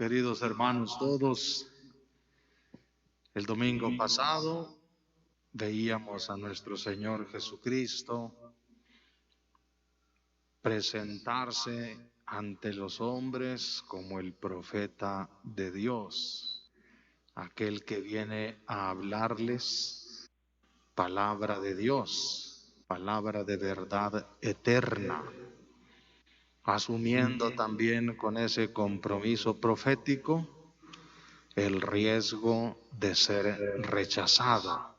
Queridos hermanos todos, el domingo pasado veíamos a nuestro Señor Jesucristo presentarse ante los hombres como el profeta de Dios, aquel que viene a hablarles palabra de Dios, palabra de verdad eterna, asumiendo también con ese compromiso profético el riesgo de ser rechazado.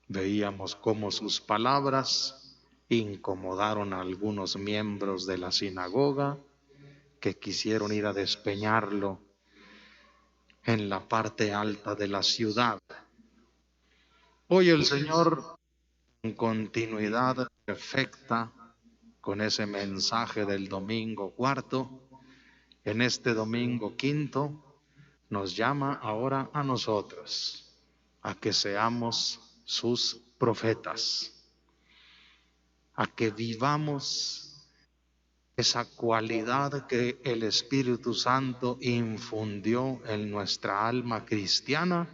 Veíamos cómo sus palabras incomodaron a algunos miembros de la sinagoga que quisieron ir a despeñarlo en la parte alta de la ciudad. Hoy el Señor, en continuidad perfecta con ese mensaje del domingo cuarto, en este domingo quinto, nos llama ahora a nosotros a que seamos sus profetas, a que vivamos esa cualidad que el Espíritu Santo infundió en nuestra alma cristiana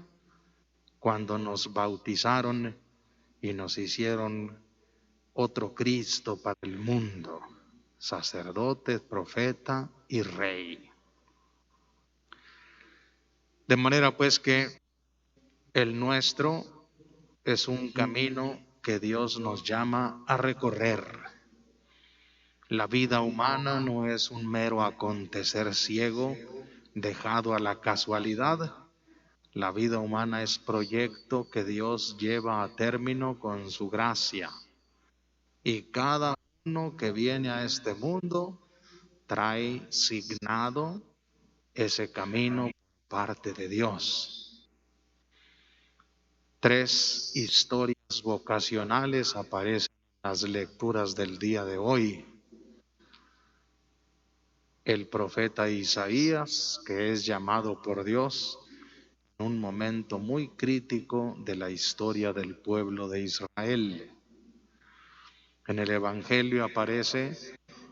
cuando nos bautizaron y nos hicieron otro Cristo para el mundo, sacerdote, profeta y rey. De manera pues que el nuestro es un camino que Dios nos llama a recorrer. La vida humana no es un mero acontecer ciego dejado a la casualidad. La vida humana es proyecto que Dios lleva a término con su gracia. Y cada uno que viene a este mundo trae signado ese camino por parte de Dios. 3 historias vocacionales aparecen en las lecturas del día de hoy. El profeta Isaías, que es llamado por Dios en un momento muy crítico de la historia del pueblo de Israel. En el Evangelio aparece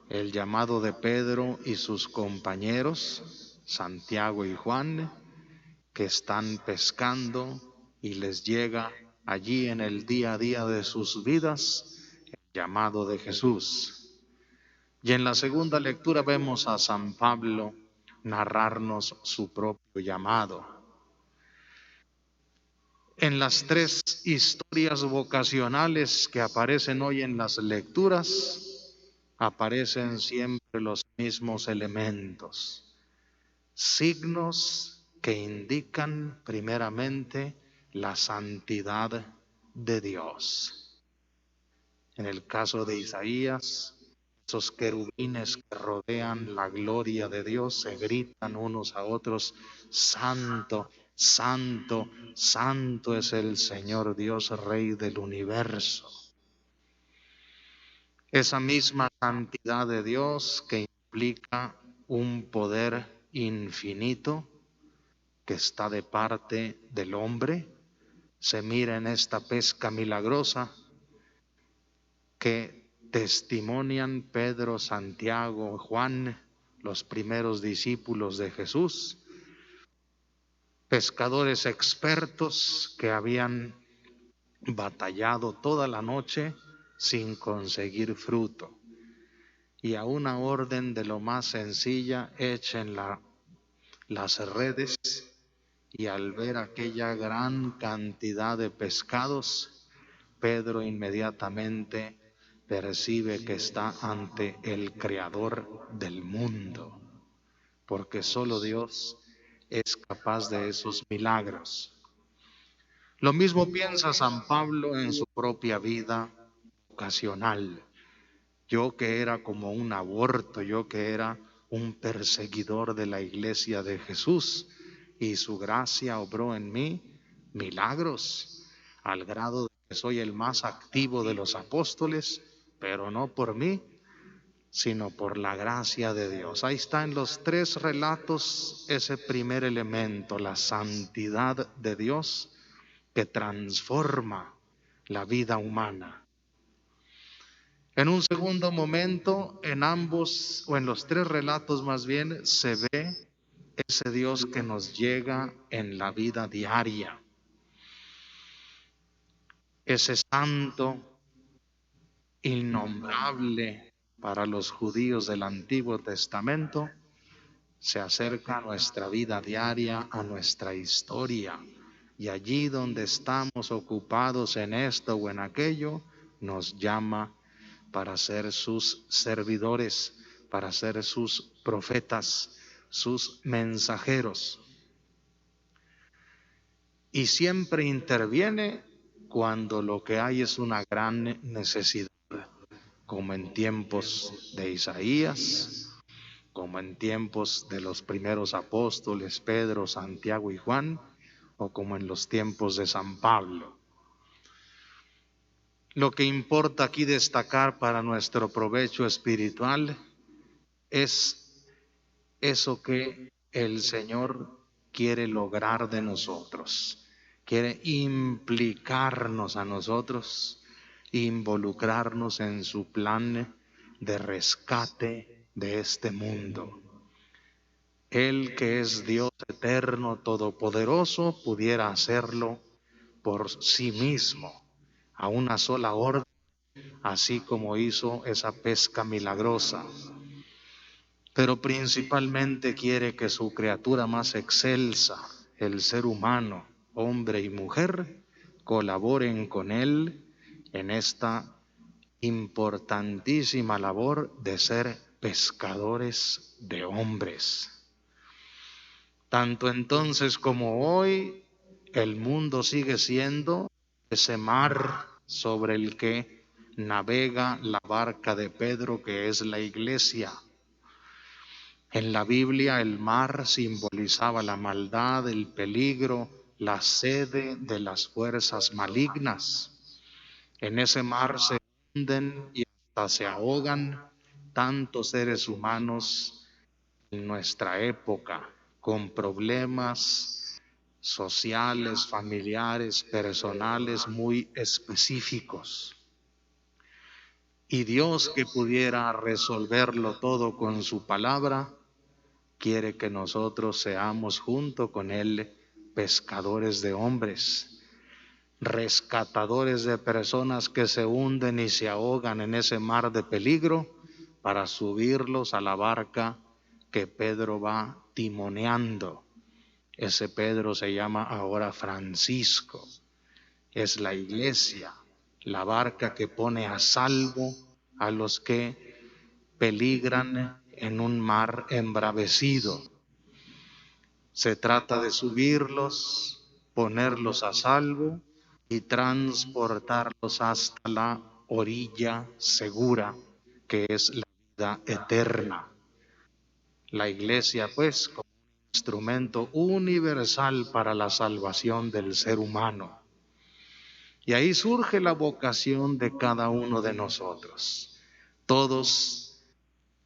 el llamado de Pedro y sus compañeros, Santiago y Juan, que están pescando y les llega allí en el día a día de sus vidas el llamado de Jesús. Y en la segunda lectura vemos a San Pablo narrarnos su propio llamado. En las 3 historias vocacionales que aparecen hoy en las lecturas, aparecen siempre los mismos elementos, signos que indican primeramente la santidad de Dios. En el caso de Isaías, esos querubines que rodean la gloria de Dios se gritan unos a otros: Santo, Santo, Santo es el Señor Dios, Rey del universo. Esa misma santidad de Dios que implica un poder infinito que está de parte del hombre, se mira en esta pesca milagrosa que testimonian Pedro, Santiago, Juan, los primeros discípulos de Jesús, pescadores expertos que habían batallado toda la noche sin conseguir fruto. Y a una orden de lo más sencilla, echen las redes, y al ver aquella gran cantidad de pescados, Pedro inmediatamente percibe que está ante el Creador del mundo, porque solo Dios es capaz de esos milagros. Lo mismo piensa San Pablo en su propia vida vocacional. Yo que era como un aborto, yo que era un perseguidor de la iglesia de Jesús, y su gracia obró en mí milagros, al grado de que soy el más activo de los apóstoles, pero no por mí, sino por la gracia de Dios. Ahí está en los 3 relatos ese primer elemento, la santidad de Dios que transforma la vida humana. En un segundo momento, en ambos, o en los 3 relatos más bien, se ve ese Dios que nos llega en la vida diaria, ese santo innombrable para los judíos del Antiguo Testamento, se acerca a nuestra vida diaria, a nuestra historia. Y allí donde estamos ocupados en esto o en aquello, nos llama para ser sus servidores, para ser sus profetas, sus mensajeros. Y siempre interviene cuando lo que hay es una gran necesidad, como en tiempos de Isaías, como en tiempos de los primeros apóstoles, Pedro, Santiago y Juan, o como en los tiempos de San Pablo. Lo que importa aquí destacar para nuestro provecho espiritual es eso que el Señor quiere lograr de nosotros. Quiere implicarnos a nosotros, involucrarnos en su plan de rescate de este mundo. Él, que es Dios eterno, todopoderoso, pudiera hacerlo por sí mismo, a una sola orden, así como hizo esa pesca milagrosa. Pero principalmente quiere que su criatura más excelsa, el ser humano, hombre y mujer, colaboren con él en esta importantísima labor de ser pescadores de hombres. Tanto entonces como hoy, el mundo sigue siendo ese mar sobre el que navega la barca de Pedro, que es la iglesia. En la Biblia el mar simbolizaba la maldad, el peligro, la sede de las fuerzas malignas. En ese mar se hunden y hasta se ahogan tantos seres humanos en nuestra época, con problemas sociales, familiares, personales muy específicos. Y Dios, que pudiera resolverlo todo con su palabra, quiere que nosotros seamos junto con Él pescadores de hombres, rescatadores de personas que se hunden y se ahogan en ese mar de peligro, para subirlos a la barca que Pedro va timoneando. Ese Pedro se llama ahora Francisco. Es la iglesia, la barca que pone a salvo a los que peligran en un mar embravecido. Se trata de subirlos, ponerlos a salvo y transportarlos hasta la orilla segura, que es la vida eterna. La iglesia, pues, como un instrumento universal para la salvación del ser humano. Y ahí surge la vocación de cada uno de nosotros. Todos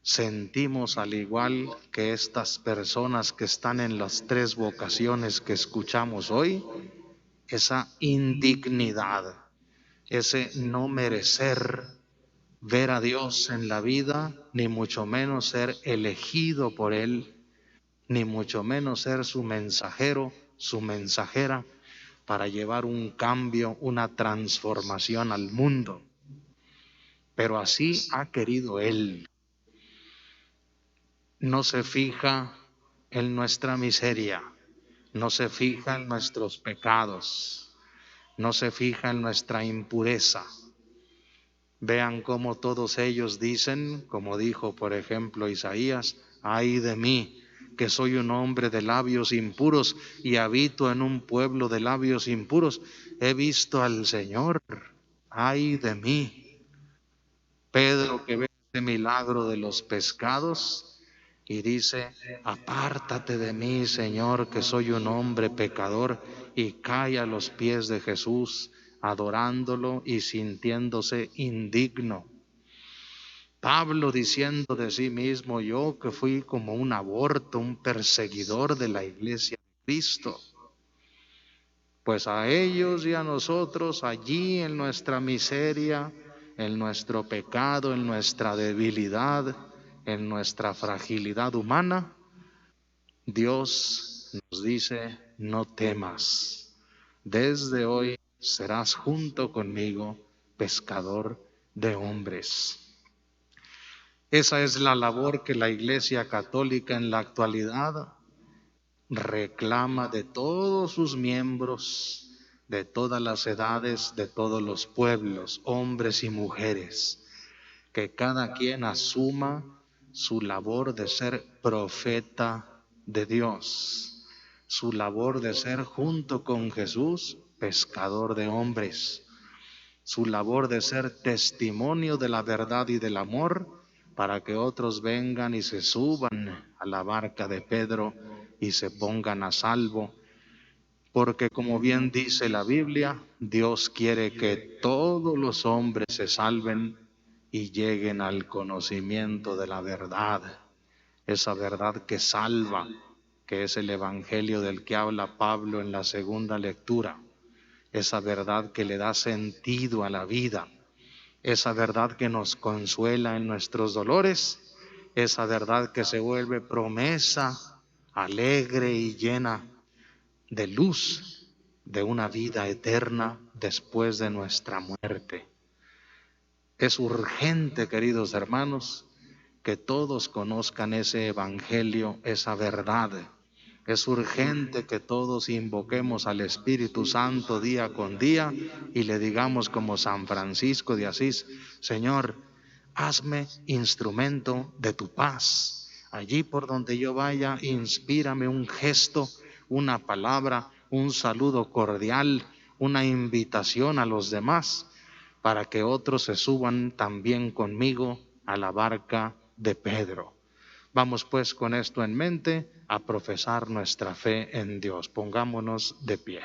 sentimos, al igual que estas personas que están en las tres vocaciones que escuchamos hoy, esa indignidad, ese no merecer ver a Dios en la vida, ni mucho menos ser elegido por Él, ni mucho menos ser su mensajero, su mensajera, para llevar un cambio, una transformación al mundo. Pero así ha querido Él. No se fija en nuestra miseria, no se fija en nuestros pecados, no se fija en nuestra impureza. Vean cómo todos ellos dicen, como dijo por ejemplo Isaías: ay de mí, que soy un hombre de labios impuros y habito en un pueblo de labios impuros. He visto al Señor, ay de mí. Pedro, que ve este milagro de los pescados y dice: apártate de mí, Señor, que soy un hombre pecador, y cae a los pies de Jesús, adorándolo y sintiéndose indigno. Pablo, diciendo de sí mismo: yo que fui como un aborto, un perseguidor de la iglesia de Cristo. Pues a ellos y a nosotros, allí en nuestra miseria, en nuestro pecado, en nuestra debilidad, en nuestra fragilidad humana, Dios nos dice: no temas, desde hoy serás junto conmigo pescador de hombres. Esa es la labor que la Iglesia Católica en la actualidad reclama de todos sus miembros, de todas las edades, de todos los pueblos, hombres y mujeres, que cada quien asuma su labor de ser profeta de Dios, su labor de ser junto con Jesús pescador de hombres, su labor de ser testimonio de la verdad y del amor, para que otros vengan y se suban a la barca de Pedro y se pongan a salvo. Porque como bien dice la Biblia, Dios quiere que todos los hombres se salven y lleguen al conocimiento de la verdad, esa verdad que salva, que es el Evangelio del que habla Pablo en la segunda lectura, esa verdad que le da sentido a la vida, esa verdad que nos consuela en nuestros dolores, esa verdad que se vuelve promesa alegre y llena de luz de una vida eterna después de nuestra muerte. Es urgente, queridos hermanos, que todos conozcan ese evangelio, esa verdad. Es urgente que todos invoquemos al Espíritu Santo día con día y le digamos como San Francisco de Asís: Señor, hazme instrumento de tu paz. Allí por donde yo vaya, inspírame un gesto, una palabra, un saludo cordial, una invitación a los demás, para que otros se suban también conmigo a la barca de Pedro. Vamos pues con esto en mente a profesar nuestra fe en Dios. Pongámonos de pie.